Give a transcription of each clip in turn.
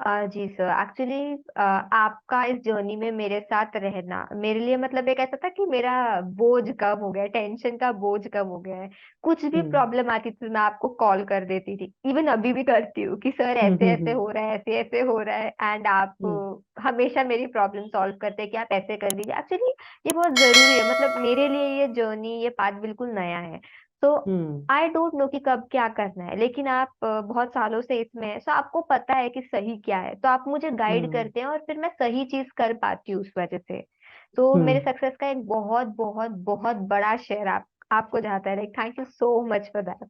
जी sir, actually आपका इस journey में मेरे साथ रहना मेरे लिए मतलब एक ऐसा था कि मेरा बोझ कम हो गया है, टेंशन का बोझ कम हो गया है। कुछ भी हम्म प्रॉब्लम आती थी तो मैं आपको कॉल कर देती थी, इवन अभी भी करती हूँ कि सर हम्म ऐसे हम्म ऐसे हम्म हो रहा है, ऐसे ऐसे हो रहा है, एंड आप हम्म हमेशा मेरी प्रॉब्लम सॉल्व करते हैं कि आप ऐसे कर दीजिए। एक्चुअली ये बहुत जरूरी है, मतलब मेरे लिए ये जर्नी, ये पाथ बिल्कुल नया है। तो हम्म आई डोंट नो कि कब क्या करना है, लेकिन आप बहुत सालों से इसमें है, सो आपको पता है कि सही क्या है, तो आप मुझे गाइड हम्म करते हैं और फिर मैं सही चीज कर पाती हूँ उस वजह से। तो मेरे हम्म। सक्सेस का एक बहुत बहुत बहुत बड़ा शेयर आपको जाता है। Like thank you so much for that.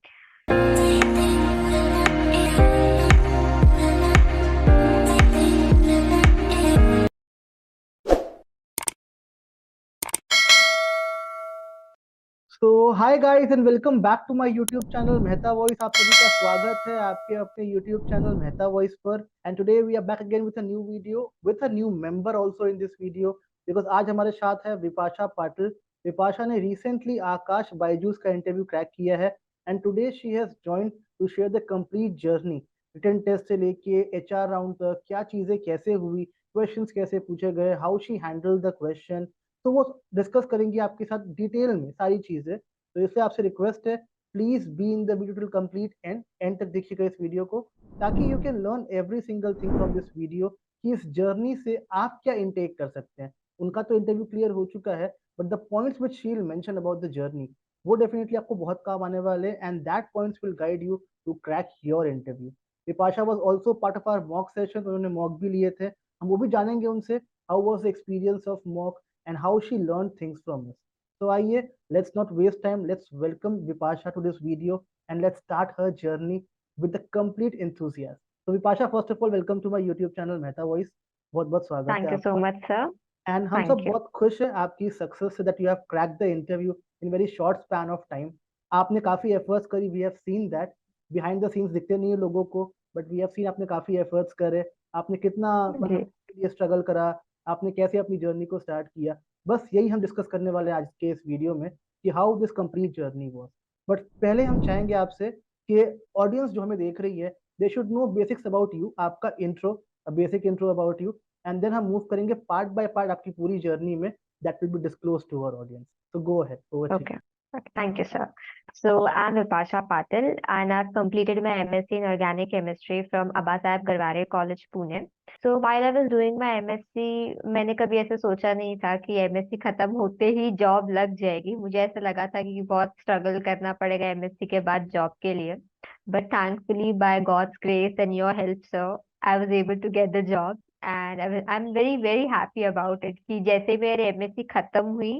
So hi guys and welcome back to my YouTube channel Mehta voice. आप सभी का स्वागत है आपके अपने यूट्यूब चैनल मेहता वॉइस पर। And today we are back again with a new video with a new member also in this video, because आज हमारे साथ है विपाशा पाटिल। विपाशा ने रिसेंटली आकाश बायजूस का इंटरव्यू क्रैक किया है and today she has joined to share the complete journey, written test से लेके एचआर राउंड तक क्या चीजें कैसे हुई, क्वेश्चंस कैसे पूछे गए, how she handle the question. तो वो डिस्कस करेंगे आपके साथ डिटेल में सारी चीजें। तो इसलिए आपसे रिक्वेस्ट है, please be in the video till complete and and तक देखिएगा इस वीडियो को, ताकि you can learn every single thing from this video कि इस जर्नी से आप क्या इनटेक कर सकते हैं। उनका तो इंटरव्यू क्लियर हो चुका है, but the points which she will mention about the journey वो डेफिनेटली आपको बहुत काम आने वाले, and that points will guide you to crack your interview. Vipasha was also part of our mock session, उन्होंने मॉक भी लिए थे, हम वो भी जानेंगे उनसे how was the experience of mock and how she learned things from us. So आइए, let's not waste time. Let's welcome Vipasha to this video and let's start her journey with the complete enthusiasm. So Vipasha, first of all, welcome to my YouTube channel Mehta Voice. बहुत बहुत स्वागत है thank you सो आपका। Much sir. And हम सब thank you. बहुत खुश हैं आपकी सक्सेस से, that you have crack the interview in very short span of time. आपने काफी एफर्ट्स करी, we have seen that. Behind the scenes दिखते नहीं है लोगों को, बट वी हैव सीन आपने काफी एफर्ट्स करे। आपने कितना मतलब जी के लिए स्ट्रगल करा, आपने कैसे अपनी जर्नी को स्टार्ट किया, बस यही हम डिस्कस करने वाले हैं आज के इस वीडियो में कि how this complete journey was. But पहले हम चाहेंगे आपसे कि ऑडियंस जो हमें देख रही है, they should know basics about you, आपका intro, basic intro about you, and then हम मूव करेंगे पार्ट बाय पार्ट आपकी पूरी जर्नी में, that will be disclose to our audience. So go ahead, over to you. Okay. Okay. Thank you, sir. So I'm Vipasha Patil, and I've completed my MSc in Organic Chemistry from Abasaheb Garware College, Pune. So while I was doing my MSc, मैंने कभी ऐसे सोचा नहीं था कि MSc खत्म होते ही job लग जाएगी। मुझे ऐसा लगा था कि बहुत स्ट्रगल करना पड़ेगा MSc के बाद जॉब के लिए। But thankfully, by God's grace and your help, sir, I was able to get the job, and I'm very very happy about it कि जैसे मेरी MSc खत्म हुई,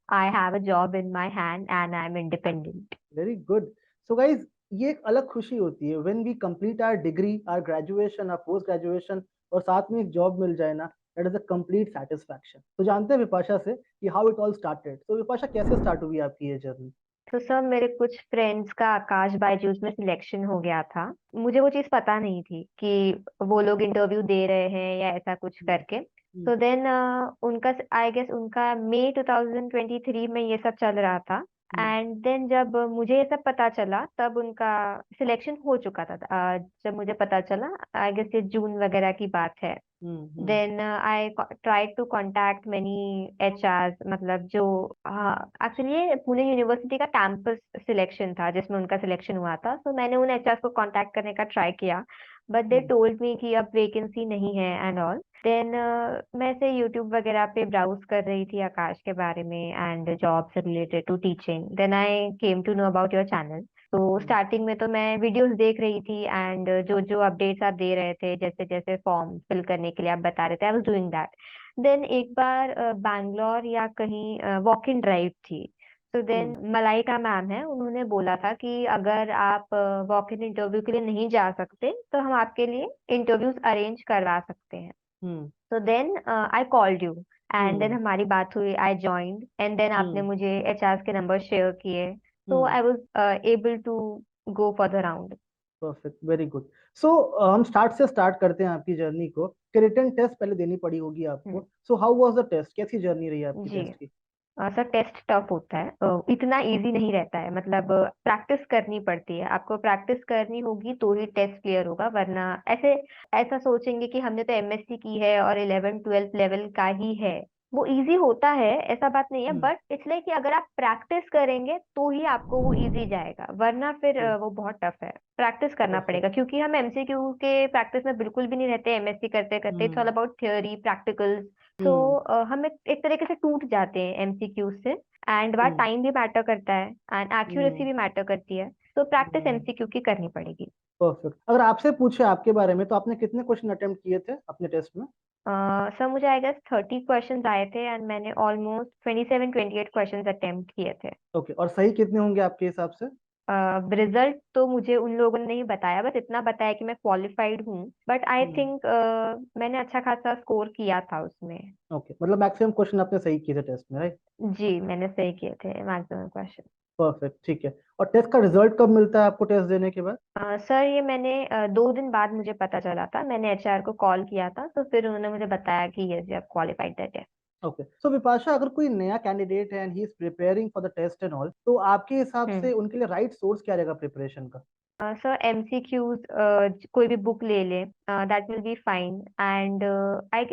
I have a job in my hand and I'm independent. Very good. So guys, ये एक अलग खुशी होती है when we complete our degree, our graduation, our post graduation, और साथ में एक जॉब मिल जाए ना, that is a complete satisfaction. तो जानते हैं विपाशा से कि हाउ इट ऑल स्टार्टेड। तो विपाशा, कैसे स्टार्ट हुई आपकी ये जर्नी? तो सर मेरे कुछ फ्रेंड्स का आकाश बायजूस में सिलेक्शन हो गया था। मुझे वो चीज़ पता नहीं थी कि वो लोग इंटरव्यू दे रहे हैं या ऐसा कुछ करके। तो देन उनका, आई गेस उनका मई 2023 में ये सब चल रहा था। एंड देन जब मुझे ये सब पता चला तब उनका सिलेक्शन हो चुका था। जब मुझे पता चला, आई गेस ये जून वगैरह की बात है। Then I tried to contact many HRs, मतलब जो एक्चुअली ये पुणे यूनिवर्सिटी का कैंपस सिलेक्शन था जिसमें उनका सिलेक्शन हुआ था। तो मैंने उन एचआर को कांटेक्ट करने का ट्राई किया, बट दे टोल्ड मी कि अब वेकेंसी नहीं है एंड ऑल। देन मैं से यूट्यूब वगैरह पे ब्राउज कर रही थी आकाश के बारे में एंड जॉब से related to teaching. Then I came to know about your channel. तो स्टार्टिंग में तो मैं वीडियोस देख रही थी एंड जो जो अपडेट्स आप दे रहे थे, जैसे जैसे फॉर्म फिल करने के लिए आप बता रहे थे, I was doing that. Then एक बार बैंगलोर या कहीं वॉक इन ड्राइव थी। तो देन मलाइका मैम है, उन्होंने बोला था कि अगर आप वॉक इन इंटरव्यू के लिए नहीं जा सकते तो हम आपके लिए इंटरव्यूज अरेंज करवा सकते हैं। तो then I called you and then हमारी बात हुई, आई ज्वाइंड एंड देन आपने मुझे एचआर के नंबर शेयर किए। तो I was able to go for the round. Perfect, very good. So हम स्टार्ट से स्टार्ट करते हैं आपकी जर्नी को, कि रिटन टेस्ट पहले देनी पड़ी होगी आपको। So how was the test, कैसी जर्नी रही आपकी जी। टेस्ट की? सर टेस्ट टफ होता है, इतना इजी नहीं रहता है, मतलब प्रैक्टिस करनी पड़ती है, आपको प्रैक्टिस करनी होगी तो ही टेस्ट क्लियर होगा, वरना ऐसे ऐसा सोचेंगे कि हमने तो एमएससी की है और 11 12 लेवल का ही है, वो इजी होता है, ऐसा बात नहीं है, हम्म। बट इसलिए कि अगर आप प्रैक्टिस करेंगे तो ही आपको वो इजी जाएगा, वरना फिर वो बहुत टफ है, प्रैक्टिस करना परफेक्ट। पड़ेगा, क्योंकि हम एमसीक्यू के प्रैक्टिस में बिल्कुल भी नहीं रहते एमएससी करते करते, it's all hmm. About theory practicals. So hmm. हम एक तरीके से टूट जाते हैं एमसीक्यू से, एंड वहाँ हम्म। टाइम भी मैटर करता है एंड एक्यूरेसी हम्म। भी मैटर करती है, तो प्रैक्टिस हम्म। एमसीक्यू की करनी पड़ेगी। परफेक्ट। अगर आपसे पूछे आपके बारे में, तो आपने कितने क्वेश्चन अटेम्प्ट किए थे अपने टेस्ट में? सर मुझे आई गेस 30 क्वेश्चन आए थे एंड मैंने ऑलमोस्ट 27 28 क्वेश्चन अटेम्प्ट किए थे। ओके, और सही कितने होंगे आपके हिसाब से? रिजल्ट तो मुझे उन लोगों ने नहीं बताया, बस इतना बताया कि मैं क्वालिफाइड हूँ, बट आई हम्म। थिंक मैंने अच्छा खासा स्कोर किया था उसमें। ओके, मतलब मैक्सिमम क्वेश्चन आपने सही किए थे टेस्ट में, राइट? जी मैंने सही किए थे मैक्सिमम क्वेश्चन। परफेक्ट, ठीक है। और टेस्ट का रिजल्ट कब मिलता है आपको टेस्ट देने के बाद? सर ये मैंने 2 दिन बाद मुझे पता चला था, मैंने एचआर को कॉल किया था तो फिर उन्होंने मुझे बताया कि yes you have qualified that test. Okay, so Vipasha, अगर कोई नया कैंडिडेट है and he is preparing for the test and all, तो आपके हिसाब से हम्म। उनके लिए राइट सोर्स क्या रहेगा प्रिपरेशन का? सर एमसीक्यूज कोई भी बुक ले ले, that will be fine, and I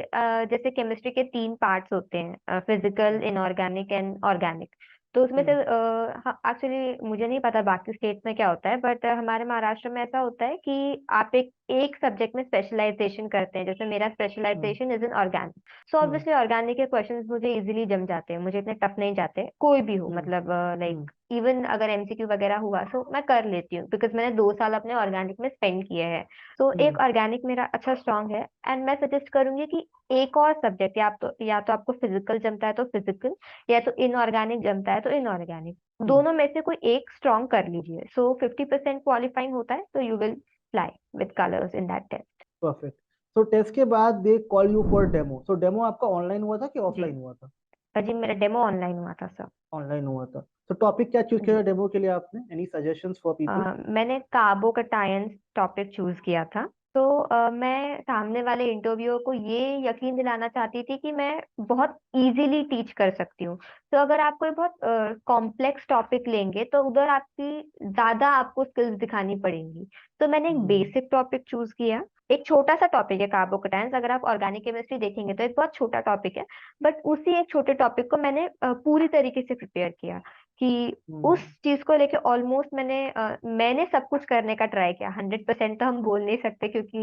जैसे केमिस्ट्री के 3 पार्ट्स होते हैं, physical hmm. Inorganic and organic, तो उसमें से हम्म। एक्चुअली मुझे नहीं पता बाकी स्टेट में क्या होता है, बट हमारे महाराष्ट्र में ऐसा होता है कि आप एक सब्जेक्ट में स्पेशलाइजेशन करते हैं, जैसे मेरा hmm. Specialization is in organic, so hmm. Obviously organic के क्वेश्चंस मुझे इजीली जम जाते हैं, मुझे इतने टफ नहीं जाते, कोई भी हो, हम्म। मतलब हम्म। लाइक इवन अगर एमसीक्यू वगैरह हुआ तो मैं कर लेती हूँ, बिकॉज मैंने 2 साल अपने ऑर्गेनिक में स्पेंड किए हैं, तो एक हम्म। ऑर्गेनिक मेरा अच्छा स्ट्रांग है, एंड मैं सजेस्ट करूंगी कि एक और सब्जेक्ट, या तो आपको फिजिकल जमता है तो फिजिकल, या तो इनऑर्गेनिक जमता है तो इनऑर्गेनिक, हम्म। दोनों में से कोई एक स्ट्रांग कर लीजिए, सो 50% क्वालिफाइंग होता है, तो you will fly with colours in that test. Perfect. तो टेस्ट के बाद they call you for demo, so demo आपका ऑनलाइन हुआ था कि जी। ऑफलाइन हुआ था? जी मेरा डेमो ऑनलाइन हुआ था सर। ऑनलाइन हुआ था। तो टॉपिक क्या चूज किया जी। डेमो के लिए आपने? Any suggestions for people? मैंने कार्बोकटायंस टॉपिक चूज किया था, तो मैं सामने वाले इंटरव्यूअर को ये यकीन दिलाना चाहती थी कि मैं बहुत इजीली टीच कर सकती हूँ, तो अगर आप कोई बहुत कॉम्प्लेक्स टॉपिक लेंगे तो उधर आपकी ज्यादा आपको स्किल्स दिखानी पड़ेंगी, तो मैंने एक हम्म। बेसिक टॉपिक चूज किया, एक छोटा सा टॉपिक है कार्बोकटायंस, अगर आप ऑर्गेनिक केमिस्ट्री देखेंगे तो एक बहुत छोटा टॉपिक है, बट उसी एक छोटे टॉपिक को मैंने पूरी तरीके से प्रिपेयर किया, कि उस हम्म। चीज को लेके ऑलमोस्ट मैंने सब कुछ करने का ट्राई किया, 100% तो हम बोल नहीं सकते क्योंकि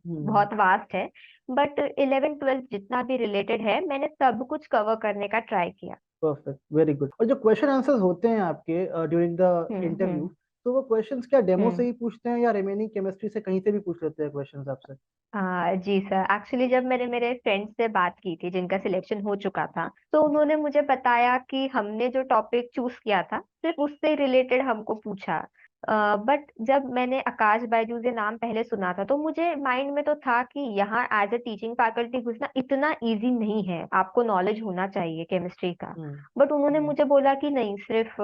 हम्म। बहुत वास्ट है, बट 11 12 जितना भी रिलेटेड है मैंने सब कुछ कवर करने का ट्राई किया। Perfect, very good. और जो क्वेश्चन आंसर्स होते हैं आपके ड्यूरिंग द इंटरव्यू, हम्म। तो वो क्वेश्चंस क्या डेमो से हम्म। ही पूछते हैं या रिमेनिंग केमिस्ट्री से कहीं से भी पूछ लेते हैं क्वेश्चंस आपसे? हाँ जी सर, एक्चुअली जब मैंने मेरे फ्रेंड से बात की थी जिनका सिलेक्शन हो चुका था, तो उन्होंने मुझे बताया कि हमने जो टॉपिक चूज किया था सिर्फ उससे रिलेटेड हमको पूछा, बट जब मैंने आकाश बायजूस ये नाम पहले सुना था तो मुझे माइंड में तो था कि यहाँ एज ए टीचिंग फैकल्टी घुसना इतना इजी नहीं है, आपको नॉलेज होना चाहिए केमिस्ट्री का, हम्म। बट उन्होंने हम्म। मुझे बोला कि नहीं, सिर्फ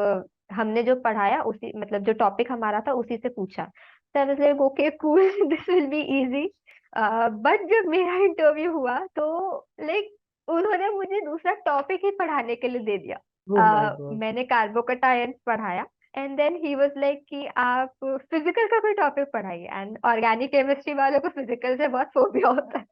हमने जो पढ़ाया उसी, मतलब जो टॉपिक हमारा था उसी से पूछा, तो I was like okay cool, this will be easy, but जब मेरा इंटरव्यू हुआ तो लाइक उन्होंने मुझे दूसरा टॉपिक ही पढ़ाने के लिए दे दिया, ओह माय गॉड। मैंने कार्बोकटायंस पढ़ाया, and then he was like कि आप फिजिकल का कोई टॉपिक पढ़ाइए, एंड ऑर्गेनिक केमिस्ट्री वालों को फिजिकल से बहुत फोबिया होता है,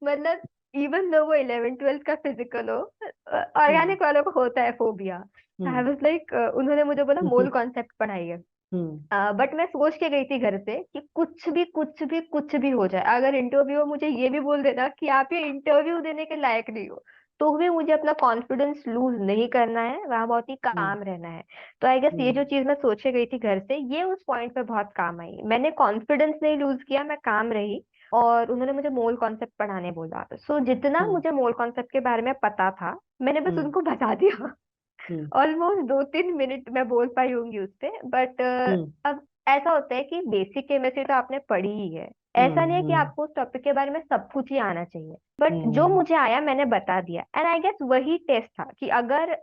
मतलब इवन दो वो 11 12 का फिजिकल हो, हम्म। ऑर्गेनिक वालों को होता है phobia, I hmm. Was like उन्होंने मुझे बोला मोल कॉन्सेप्ट पढ़ाइए, हम्म। बट मैं सोच के गई थी घर से कि कुछ भी हो जाए, अगर इंटरव्यू मुझे ये भी बोल देना कि आप ये इंटरव्यू देने के लायक नहीं हो, तो भी मुझे अपना कॉन्फिडेंस लूज नहीं करना है, वहां बहुत ही हम्म। काम रहना है, तो आई गेस ये जो हम्म। चीज मैं सोच के गई थी घर से, ये उस पॉइंट पे बहुत काम आई, मैंने कॉन्फिडेंस नहीं लूज किया, मैं काम रही, और उन्होंने मुझे मोल कॉन्सेप्ट पढ़ाने बोला, सो जितना हम्म। मुझे मोल कॉन्सेप्ट के बारे में पता था मैंने बस हम्म। उनको बता दिया, हम्म। ऑलमोस्ट 2 3 मिनट मैं बोल पाई होंगी उससे, बट हम्म। अब ऐसा होता है कि बेसिक केमिस्ट्री तो आपने पढ़ी ही है, ऐसा नहीं है कि हम्म। आपको उस टॉपिक के बारे में सब कुछ ही आना चाहिए, बट जो हम्म। मुझे आया मैंने बता दिया, एंड आई गेस वही टेस्ट था कि अगर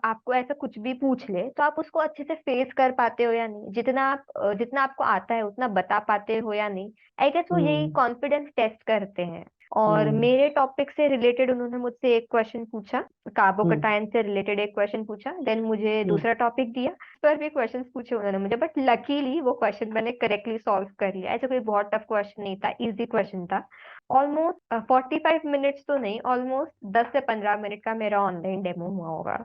आपको ऐसा कुछ भी पूछ ले तो आप उसको अच्छे से फेस कर पाते हो या नहीं, जितना आपको आता है उतना बता पाते हो या नहीं, आई गेस वो यही हम्म। कॉन्फिडेंस टेस्ट करते हैं। और मेरे टॉपिक से रिलेटेड उन्होंने मुझसे एक क्वेश्चन पूछा, कार्बोकटाइन से रिलेटेड एक क्वेश्चन पूछा, देन मुझे दूसरा टॉपिक दिया, इस पर भी क्वेश्चंस पूछे उन्होंने मुझे, बट लकीली वो क्वेश्चन मैंने करेक्टली सॉल्व कर लिया। ऐसा कोई बहुत टफ क्वेश्चन नहीं था, इजी क्वेश्चन था। ऑलमोस्ट 45 मिनट्स तो नहीं, ऑलमोस्ट 10 से 15 मिनट का मेरा ऑनलाइन डेमो हुआ होगा।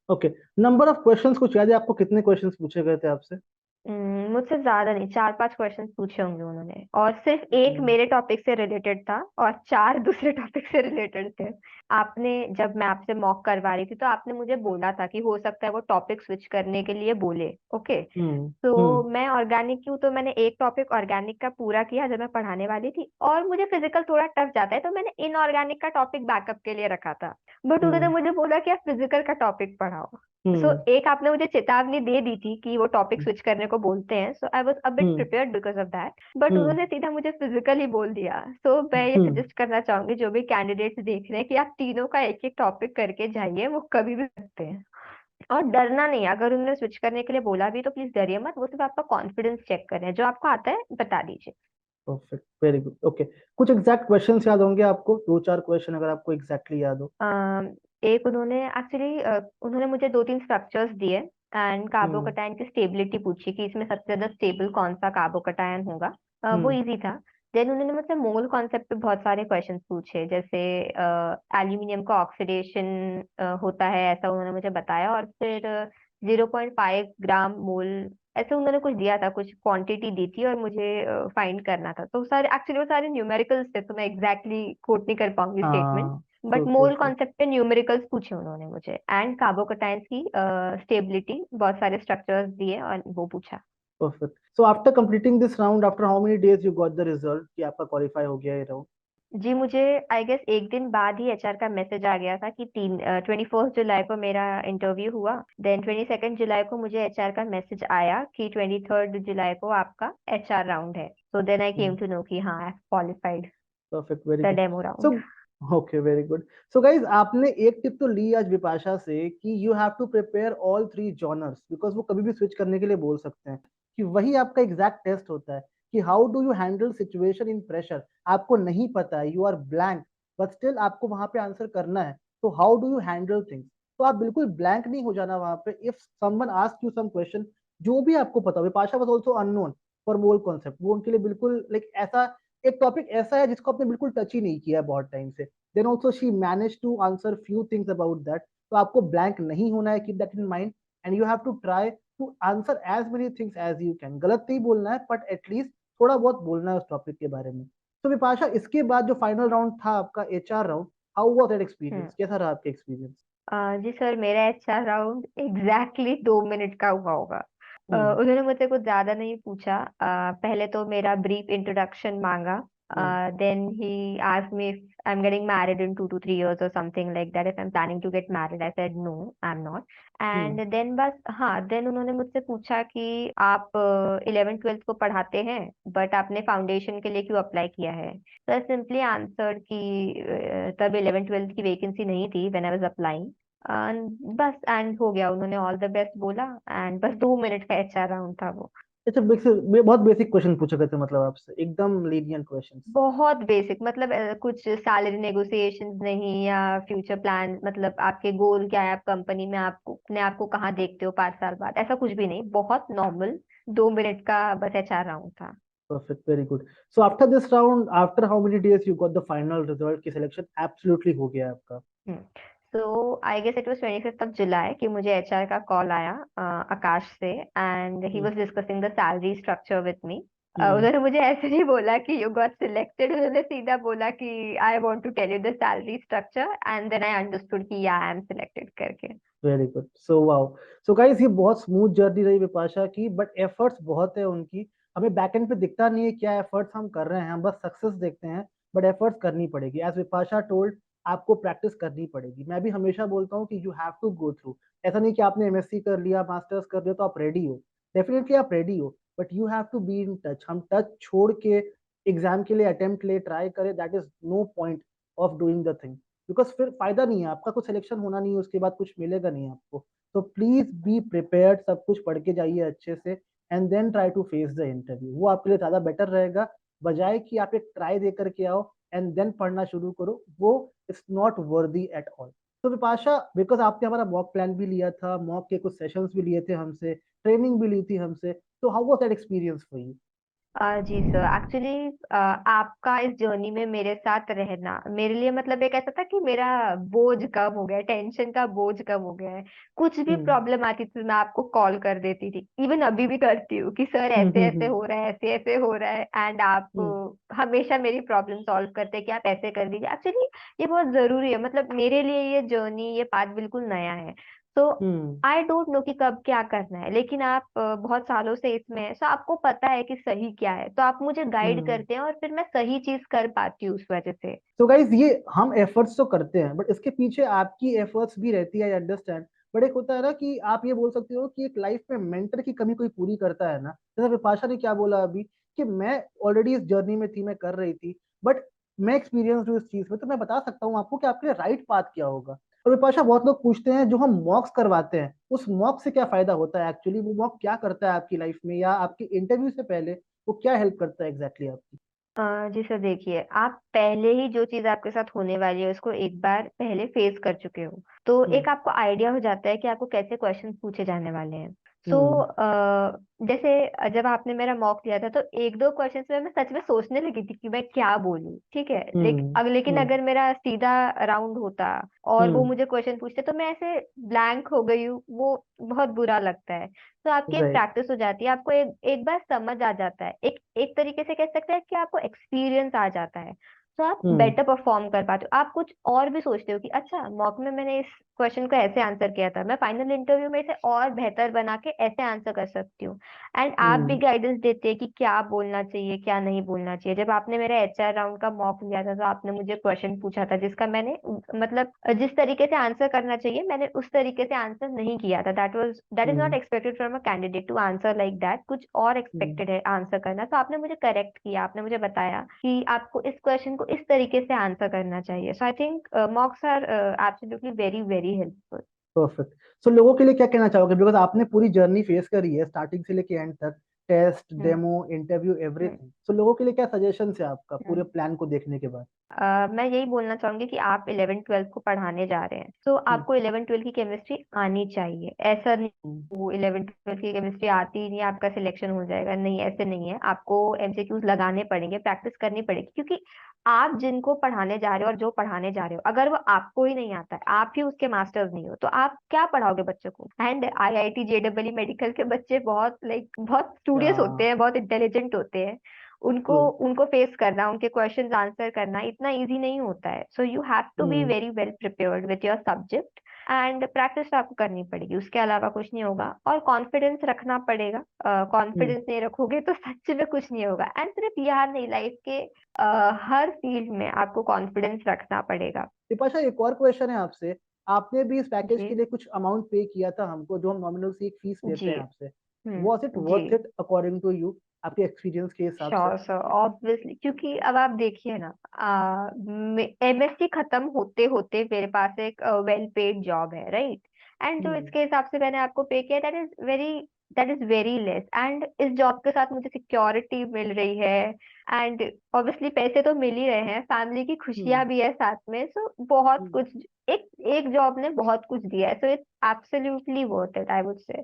ओके, नंबर ऑफ क्वेश्चंस कुछ याद है आपको, कितने क्वेश्चंस पूछे गए थे आपसे? मुझसे ज्यादा नहीं, 4-5 क्वेश्चंस पूछे होंगे उन्होंने, और सिर्फ एक मेरे टॉपिक से रिलेटेड था और 4 दूसरे टॉपिक से रिलेटेड थे। आपने, जब मैं आपसे मॉक करवा रही थी तो आपने मुझे बोला था कि हो सकता है वो टॉपिक स्विच करने के लिए बोले, ओके। हम्म। तो मैं ऑर्गेनिक की हूँ, तो मैंने एक टॉपिक ऑर्गेनिक का पूरा किया जब मैं पढ़ाने वाली थी, और मुझे फिजिकल थोड़ा टफ जाता है तो मैंने इनऑर्गेनिक का टॉपिक बैकअप के लिए रखा था, बट उन्होंने हम्म। मुझे बोला कि आप फिजिकल का टॉपिक पढ़ाओ। सो हम्म। एक आपने मुझे चेतावनी दे दी थी कि वो टॉपिक स्विच करने को बोलते हैं, so I was a bit hmm. Prepared because of that, but hmm. उन्होंने सीधा मुझे फिजिकल ही बोल दिया। सो मैं ये हम्म। सजेस्ट करना चाहूंगी जो भी कैंडिडेट्स देख रहे हैं कि आप तीनों का एक एक टॉपिक करके जाइए, वो कभी भी सकते हैं। और डरना नहीं, अगर उन्होंने स्विच करने के लिए बोला भी तो प्लीज डरिए मत, वो सिर्फ आपका कॉन्फिडेंस चेक कर रहे हैं, जो आपको आता है बता दीजिए। Perfect, very good. ओके, कुछ एग्जैक्ट क्वेश्चंस याद होंगे आपको, दो चार क्वेश्चन अगर आपको एग्जैक्टली याद हो? एक उन्होंने एक्चुअली उन्होंने मुझे 2-3 स्ट्रक्चर्स दिए, एंड हम्म। कार्बोकटाइन की स्टेबिलिटी पूछी कि इसमें सबसे ज्यादा स्टेबल कौन सा कार्बोकटाइन होगा। वो हम्म। इजी था। देन उन्होंने मुझसे मोल कॉन्सेप्ट पे बहुत सारे क्वेश्चंस पूछे, जैसे एल्यूमिनियम का ऑक्सीडेशन होता है, ऐसा उन्होंने मुझे बताया, और फिर 0.5 ग्राम मोल, ऐसे उन्होंने कुछ दिया था, कुछ क्वांटिटी दी थी और मुझे फाइंड करना था। तो सारे एक्चुअली वो सारे न्यूमेरिकल्स थे, तो मैं एग्जैक्टली कोट नहीं कर पाऊंगी स्टेटमेंट, हाँ, true but true mole true. Concept पे न्यूमेरिकल्स पूछे उन्होंने मुझे, एंड कार्बोकटाइन्स की स्टेबिलिटी, बहुत सारे स्ट्रक्चर्स दिए और वो पूछा। Perfect. So after completing this round, after how many days you got the result कि आपका क्वालिफाई हो गया ये राउंड? जी, मुझे आई गेस एक दिन बाद ही एचआर का मैसेज आ गया था कि 21 जुलाई को मेरा इंटरव्यू हुआ। देन 22 जुलाई को मुझे एचआर का मैसेज आया कि 23 जुलाई को आपका एचआर राउंड है। So then I came to know कि हाँ, I qualified perfect, very the good. Demo so round. Okay, very good. So guys, आपने एक टिप तो ली आज विपाशा से कि you have to prepare all three genres, because वो कभी भी स्विच करने के लिए बोल सकते हैं, कि वही आपका एग्जैक्ट टेस्ट होता है कि how do you handle situation in pressure. आपको नहीं पता है, you are blank, but still आपको वहां पे आंसर करना है, तो how do you handle things. तो आप बिल्कुल ब्लैंक नहीं हो जाना वहां पे। If someone ask you some question, जो भी आपको पता हो, Vipasha was also unknown for mole concept, वो उनके लिए बिल्कुल लाइक ऐसा एक टॉपिक ऐसा है जिसको आपने बिल्कुल टच ही नहीं किया है बहुत टाइम से। Then also she manage to answer few things about that. तो आपको ब्लैंक नहीं होना है, keep that in mind, and you have to try to answer as many things as you can. गलत नहीं बोलना है, बट एटलीस्ट थोड़ा बहुत बोलना है उस टॉपिक के बारे में। तो विपाशा, इसके बाद जो फाइनल राउंड था आपका HR round, how was that experience, hmm. कैसा रहा आपका एक्सपीरियंस? जी सर, मेरा एचआर राउंड एग्जैक्टली 2 मिनट का हुआ होगा। हम्म। उन्होंने मुझसे कुछ ज्यादा नहीं पूछा। पहले तो मेरा ब्रीफ इंट्रोडक्शन मांगा, hmm. Then he asked me if I am getting married in 2 to 3 years और something like that, if I am planning to get married, I said no, I am not. Hmm. And then बस, हाँ, then उन्होंने मुझसे पूछा कि आप 11th 12th को पढ़ाते हैं, बट आपने फाउंडेशन के लिए क्यों अप्लाई किया है। तो आई सिंपली आंसर्ड कि तब 11th 12th की वैकेंसी नहीं थी व्हेन आई वाज अप्लाइंग। बस एंड हो गया, उन्होंने ऑल द बेस्ट बोला, एंड बस 2 मिनट का एचआर राउंड था वो। अच्छा, बहुत बेसिक क्वेश्चन पूछे गए थे मतलब आपसे, एकदम लीनियंट क्वेश्चन? बहुत बेसिक, मतलब कुछ सैलरी नेगोशिएशंस नहीं, या फ्यूचर प्लान, मतलब आपके गोल क्या है, आप कंपनी में आपको अपने आप को कहाँ देखते हो 5 साल बाद, ऐसा कुछ भी नहीं, बहुत नॉर्मल 2 मिनट का बस एचआर राउंड था। Perfect, very good. So after this round, after how many days you got the final result की सिलेक्शन एब्सोल्युटली हो गया आपका? So I guess it was 25 जुलाई कि मुझे एचआर का कॉल आया, आकाश से, and he hmm. Was discussing the salary structure with me. Hmm. उन्होंने मुझे ऐसे नहीं बोला कि यू गॉट सिलेक्टेड, उन्होंने सीधा बोला कि I want to tell you the salary structure, and then I understood कि या आई एम सिलेक्टेड करके। Very good, so wow. So guys, ये बहुत स्मूथ जर्नी रही विपाशा की, बट एफर्ट्स बहुत है उनकी। हमें बैक एंड पे दिखता नहीं है क्या एफर्ट्स हम कर रहे हैं, हम बस सक्सेस देखते हैं, बट एफर्ट्स करनी पड़ेगी। एज विपाशा टोल्ड, आपको प्रैक्टिस करनी पड़ेगी। मैं भी हमेशा बोलता हूँ कि you have to go through. ऐसा नहीं कि आपने एमएससी कर लिया, मास्टर्स कर लिया तो आप रेडी हो। डेफिनेटली आप रेडी हो, but you have to be in touch. हम टच छोड़ के एग्जाम के लिए अटेम्प्ट ले ट्राई करें, that is no point of doing the thing, because फिर फायदा नहीं है, आपका कुछ सिलेक्शन होना नहीं है, उसके बाद कुछ मिलेगा नहीं आपको। तो प्लीज बी प्रिपेयर्ड, सब कुछ पढ़ के जाइए अच्छे से, and then try to face the interview. वो आपके लिए ज्यादा बेटर रहेगा, बजाय कि आप एक ट्राई दे करके आओ एंड देन पढ़ना शुरू करो, वो it's not worthy at all. तो विपाशा, बिकॉज आपने हमारा मॉक प्लान भी लिया था, मॉक के कुछ सेशंस भी लिए थे हमसे, ट्रेनिंग भी ली थी हमसे, तो how was that experience for you? जी सर, एक्चुअली आपका इस जर्नी में मेरे साथ रहना मेरे लिए मतलब एक ऐसा था कि मेरा बोझ कम हो गया है, टेंशन का बोझ कम हो गया है। कुछ भी हम्म प्रॉब्लम आती थी मैं आपको कॉल कर देती थी, इवन अभी भी करती हूँ कि सर हम्म ऐसे हम्म ऐसे हम्म हो रहा है, ऐसे ऐसे हो रहा है, एंड आप हम्म हमेशा मेरी प्रॉब्लम सॉल्व करते हैं कि आप ऐसे कर दीजिए। एक्चुअली ये बहुत जरूरी है, मतलब मेरे लिए ये जर्नी, ये पाथ बिल्कुल नया है। तो हम्म आई डोंट नो कि कब क्या करना है, लेकिन आप बहुत सालों से इसमें है, सो आपको पता है कि सही क्या है, तो आप मुझे गाइड हम्म। करते हैं और फिर मैं सही चीज कर पाती हूँ उस वजह से। तो गाइज, ये हम एफर्ट्स तो करते हैं, बट इसके पीछे आपकी एफर्ट्स भी रहती है, आई अंडरस्टैंड। बट एक होता है ना कि आप ये बोल सकते हो कि एक लाइफ में मेंटर की कमी कोई पूरी करता है ना, जैसे विपाशा ने क्या बोला अभी, कि मैं ऑलरेडी इस जर्नी में थी, मैं कर रही थी, बट मैं एक्सपीरियंस हूँ इस चीज में, तो मैं बता सकता हूँ आपको कि आपके लिए राइट पाथ क्या होगा। और विपाशा, बहुत लोग पूछते हैं जो हम मॉक्स करवाते हैं, उस मॉक से क्या फायदा होता है एक्चुअली, वो मॉक क्या करता है आपकी लाइफ में, या आपके इंटरव्यू से पहले वो क्या हेल्प करता है एग्जैक्टली आपकी? जी सर, देखिए आप पहले ही जो चीज आपके साथ होने वाली है उसको एक बार पहले फेस कर चुके हो, तो एक हम्म आपको आइडिया हो जाता है कि आपको कैसे क्वेश्चन पूछे जाने वाले हैं। सो हम्म जैसे जब आपने मेरा मॉक लिया था तो एक दो क्वेश्चंस में मैं सच में सोचने लगी थी कि मैं क्या बोलूं, ठीक है, हम्म लेकिन हम्म अगर मेरा सीधा राउंड होता और वो हम्म मुझे क्वेश्चन पूछते तो मैं ऐसे ब्लैंक हो गई हूँ, वो बहुत बुरा लगता है। तो आपकी एक राइट। प्रैक्टिस हो जाती है, आपको एक बार समझ आ जाता है, एक एक तरीके से कह सकते हैं कि आपको एक्सपीरियंस आ जाता है, तो आप हम्म बेटर परफॉर्म कर पाते हो। आप कुछ और भी सोचते हो कि अच्छा मॉक में मैंने इस क्वेश्चन को ऐसे आंसर किया था, मैं फाइनल इंटरव्यू में इसे और बेहतर बना के ऐसे आंसर कर सकती हूँ। एंड आप भी हम्म गाइडेंस देते हैं कि क्या बोलना चाहिए क्या नहीं बोलना चाहिए। जब आपने मेरा एचआर राउंड का मॉक लिया था तो आपने मुझे क्वेश्चन पूछा था जिसका मैंने मतलब जिस तरीके से आंसर करना चाहिए मैंने उस तरीके से आंसर नहीं किया था। That is not hmm expected from a candidate to answer like that, कुछ और हम्म एक्सपेक्टेड है आंसर करना, तो आपने मुझे करेक्ट किया, आपने मुझे बताया कि आपको इस क्वेश्चन को इस तरीके से आंसर करना चाहिए। So I think mocks are absolutely very very helpful. Perfect. So लोगों के लिए क्या कहना चाहोगे, बिकॉज आपने पूरी जर्नी फेस करी है स्टार्टिंग से लेके एंड तक, टेस्ट, हम्म डेमो, इंटरव्यू, हम्म एवरीथिंग। सो लोगों के लिए क्या सजेशन है आपका पूरे हम्म। प्लान को देखने के बाद? मैं यही बोलना चाहूंगी कि आप 11th 12th को पढ़ाने जा रहे हैं तो हम्म आपको 11th 12th की केमिस्ट्री आनी चाहिए। ऐसा नहीं हम्म वो 11th 12th की केमिस्ट्री आती ही नहीं आपका सिलेक्शन हो जाएगा, नहीं ऐसे नहीं है। आपको एमसीक्यूज लगाने पड़ेंगे, प्रैक्टिस करनी पड़ेगी, क्योंकि आप जिनको पढ़ाने जा रहे हो और जो पढ़ाने जा रहे हो अगर वो आपको ही नहीं आता है, आप ही उसके मास्टर्स नहीं हो, तो आप क्या पढ़ाओगे बच्चों को। एंड आईआईटी जेडब्ल्यू मेडिकल के बच्चे बहुत बहुत स्टूडियस होते हैं, बहुत इंटेलिजेंट होते हैं। उनको ट्रू। उनको फेस करना, उनके क्वेश्चंस आंसर करना इतना इजी नहीं होता है। So you have to be hmm very well prepared with your subject, and practice आपको करनी पड़ेगी, उसके अलावा कुछ नहीं होगा। और कॉन्फिडेंस रखना पड़ेगा, हम्म कॉन्फिडेंस नहीं रखोगे तो सच में कुछ नहीं होगा। एंड सिर्फ यहाँ नहीं, लाइफ के हर फील्ड में आपको कॉन्फिडेंस रखना पड़ेगा। विपाशा, एक और क्वेश्चन है आपसे। आपने भी इस पैकेज जी के लिए कुछ अमाउंट पे किया था हमको, जो हम नॉमिनल सी एक फीस लेते जी। हैं आपसे, वॉज इट जी worth it according to you, आपके एक्सपीरियंस के हिसाब से? श्योर सर, ऑब्वियसली, क्योंकि अब आप देखिए ना, एमएससी खत्म होते होते मेरे पास एक वेल पेड जॉब है, राइट। एंड जो हम्म इसके हिसाब से मैंने आपको पे किया, that is very less, and इस जॉब के साथ मुझे सिक्योरिटी मिल रही है। एंड ऑब्वियसली पैसे तो मिल ही रहे हैं, फैमिली की हम्म खुशियां भी है साथ में, सो बहुत हम्म। कुछ, एक एक जॉब ने बहुत कुछ दिया है, so it's absolutely worth it, I would say.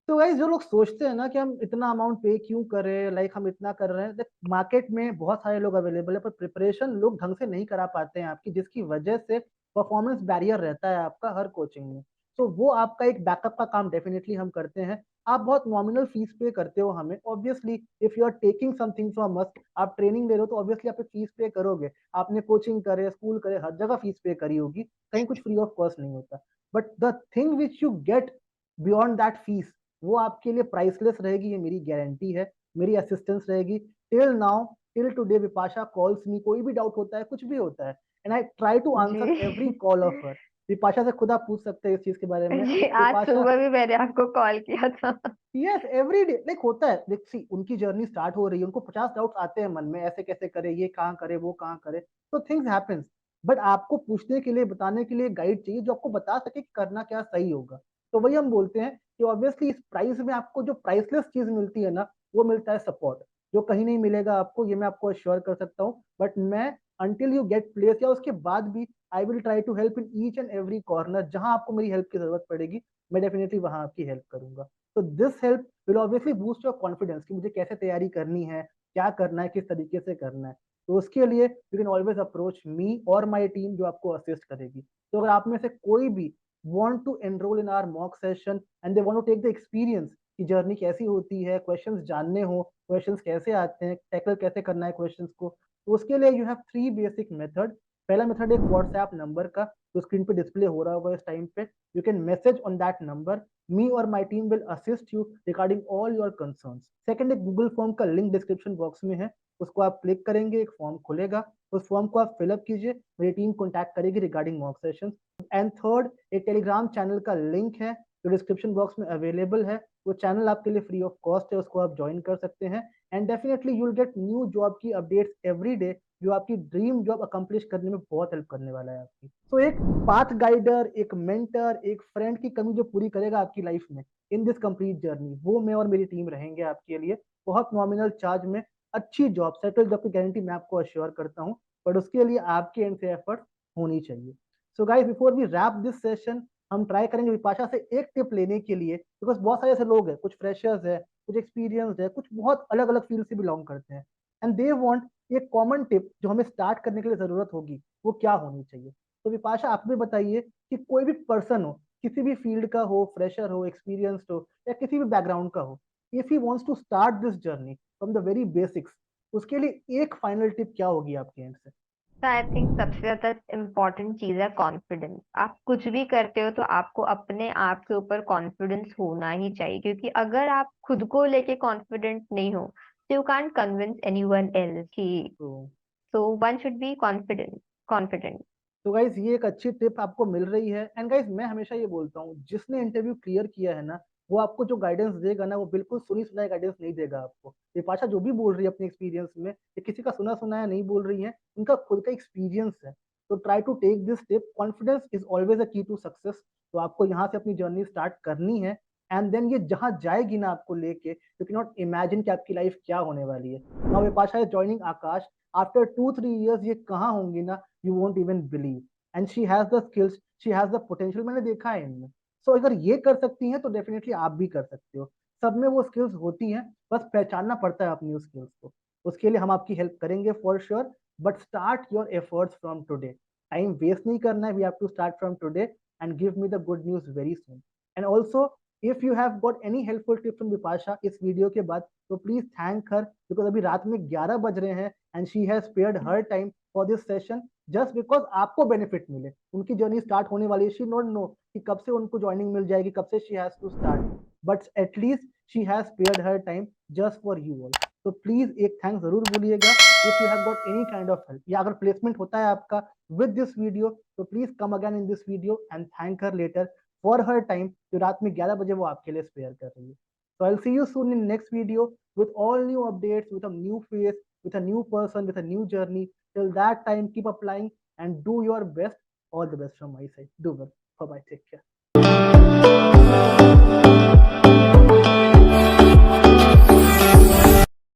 तो गाइस, जो लोग सोचते हैं ना कि हम इतना अमाउंट पे क्यों कर रहे हैं, लाइक हम इतना कर रहे हैं, देख मार्केट में बहुत सारे लोग अवेलेबल है, पर प्रिपरेशन लोग ढंग से नहीं करा पाते हैं आपकी, जिसकी वजह से परफॉर्मेंस बैरियर रहता है आपका हर कोचिंग में। तो वो आपका एक बैकअप का काम डेफिनेटली हम करते हैं। आप बहुत नॉमिनल फीस पे करते हो हमें, obviously if you are taking something from us, आप ट्रेनिंग ले रहे हो, तो ऑब्वियसली आप फीस पे करोगे। आपने कोचिंग करे, स्कूल करे, हर जगह फीस पे करी होगी, कहीं कुछ फ्री ऑफ कॉस्ट नहीं होता। But the thing which you get beyond that fees, वो आपके लिए प्राइसलेस रहेगी, ये मेरी गारंटी है, मेरी असिस्टेंस रहेगी। Till now, till today, Vipasha calls me, कोई भी डाउट होता है, कुछ भी होता है, and I try to answer every जी कॉल ऑफ हर। विपाशा से खुद आप पूछ सकते हैं इस चीज के बारे में। जी, आज विपाशा, सुबह भी मैंने आपको कॉल किया था। यस, एवरी डे, लाइक होता है, देख सी उनकी जर्नी स्टार्ट हो रही है, उनको 50 डाउट्स आते हैं मन में, ऐसे कैसे करे, ये कहाँ करे, वो कहाँ करे, तो थिंग्स हैपेंस। बट आपको पूछने के लिए, बताने के लिए गाइड चाहिए जो आपको बता सके कि करना क्या सही होगा। तो वही हम बोलते हैं कि ऑब्वियसली इस प्राइस में आपको जो प्राइसलेस चीज मिलती है ना, वो मिलता है सपोर्ट, जो कहीं नहीं मिलेगा आपको, ये मैं आपको अश्योर कर सकता हूँ। बट मैं until you get placed, या उसके बाद भी I will try to help in each and every corner. जहां आपको मेरी हेल्प की जरूरत पड़ेगी मैं डेफिनेटली वहां आपकी हेल्प करूंगा. तो this help will obviously boost your confidence कि मुझे कैसे तैयारी करनी है, क्या करना है, किस तरीके से करना है. तो उसके लिए you can always approach me और माई टीम जो आपको असिस्ट करेगी. तो अगर आप में से कोई भी want to enroll in our mock session and they want to take the experience कि जर्नी कैसी होती है, क्वेश्चंस जानने हो, क्वेश्चंस कैसे आते हैं, टैकल कैसे करना है क्वेश्चंस को, तो उसके लिए यू हैव 3 बेसिक मेथड. पहला मेथड एक व्हाट्सएप नंबर का जो स्क्रीन पे डिस्प्ले हो रहा होगा इस टाइम पे. You can message on that number. Me और my team will assist you regarding all your concerns. Second, एक गूगल फॉर्म का लिंक डिस्क्रिप्शन बॉक्स में है, उसको आप क्लिक करेंगे, एक फॉर्म खुलेगा, उस फॉर्म को आप फिलअप कीजिए, मेरी टीम कॉन्टैक्ट करेगी regarding mock session. And third, एक टेलीग्राम चैनल का लिंक है जो डिस्क्रिप्शन बॉक्स में अवेलेबल है. वो चैनल आपके लिए फ्री ऑफ कॉस्ट है, उसको आप ज्वाइन कर सकते हैं. And definitely you will get new job की अपडेट्स एवरी डे जो आपकी ड्रीम जॉब अकम्प्लिश करने में बहुत हेल्प करने वाला है आपकी. तो एक पाथ गाइडर, एक मेंटर, एक फ्रेंड की कमी जो पूरी करेगा आपकी लाइफ में इन दिस कंप्लीट जर्नी, वो मैं और मेरी टीम रहेंगे आपके लिए. बहुत नॉमिनल चार्ज में अच्छी जॉब, सेटल जॉब की गारंटी मैं आपको अश्योर करता हूँ, बट उसके लिए आपके एंड से एफर्ट होनी चाहिए. So guys, before we wrap this session, हम ट्राई करेंगे विपाशा से एक टिप लेने के लिए, बिकॉज बहुत सारे ऐसे लोग हैं, कुछ फ्रेशर्स है, कुछ एक्सपीरियंस है, कुछ बहुत अलग अलग फील्ड से बिलोंग करते हैं, एंड दे वांट एक कॉमन टिप जो हमें स्टार्ट करने के लिए जरूरत होगी वो क्या होनी चाहिए. तो विपाशा, आप भी बताइए कि कोई भी पर्सन हो, किसी भी फील्ड का हो, फ्रेशर हो, एक्सपीरियंस्ड हो, या किसी भी बैकग्राउंड का हो, if he wants to start this journey from the very basics, उसके लिए एक फाइनल टिप क्या होगी आपके एंड से? तो आई थिंक सबसे ज्यादा इम्पोर्टेंट चीज है कॉन्फिडेंस. आप कुछ भी करते हो तो आपको अपने आप के ऊपर कॉन्फिडेंस होना ही चाहिए, क्योंकि अगर आप खुद को लेके कॉन्फिडेंट नहीं हो तो you can't convince anyone else कि. तो so one should be confident. Confident. तो गाइज ये एक अच्छी टिप आपको मिल रही है. एंड गाइज मैं हमेशा ये बोलता हूँ, जिसने इंटरव्यू क्लियर किया है ना, वो आपको जो गाइडेंस देगा ना, वो बिल्कुल सुनी सुनाई गाइडेंस नहीं देगा आपको. ये पाशा जो भी बोल रही है अपने एक्सपीरियंस में, ये किसी का सुना सुनाया नहीं बोल रही है, उनका खुद का एक्सपीरियंस है. तो try to take this tip. Confidence is always a key to success. तो आपको यहाँ से अपनी जर्नी स्टार्ट करनी है, एंड देन ये जहाँ जाएगी ना आपको लेके, यू कैन नॉट इमेजिन कि आपकी लाइफ क्या होने वाली है. Now Vipasha is joining Aakash. After 2-3 years ये कहाँ होंगी ना, you won't even believe. And she has the skills, she has the potential, मैंने देखा है इनमें. सो अगर ये कर सकती हैं तो डेफिनेटली आप भी कर सकते हो. सब में वो स्किल्स होती हैं, बस पहचानना पड़ता है अपनी उस स्किल्स को. उसके लिए हम आपकी हेल्प करेंगे for sure, but start your efforts from today. Time waste नहीं करना है, we have to start from today and give me the good news very soon. And also, if you have got any helpful tip from Vipasha इस video के बाद, तो please thank her, because अभी रात में 11 बज रहे हैं and she has spared her time for this session just because आपको बेनिफिट मिले. उनकी जर्नी स्टार्ट होने वाली है, शी नॉट नो कि कब से उनको ज्वाइनिंग मिल जाएगी, कब से she has to start, but at least she has spared her time just for you all. तो प्लीज एक थैंक जरूर बोलिएगा if you have got any kind of help, या अगर प्लेसमेंट होता है आपका विद दिस वीडियो, तो please come again in this video and thank her later for her time जो रात में 11 बजे वो आपके लिए स्पेयर कर रही है. So I'll see you soon in next video with all new updates, with a new face, with a new person, with a new journey. Till that time, keep applying and do your best. All the best from my side. Do well. Bye bye. Take care.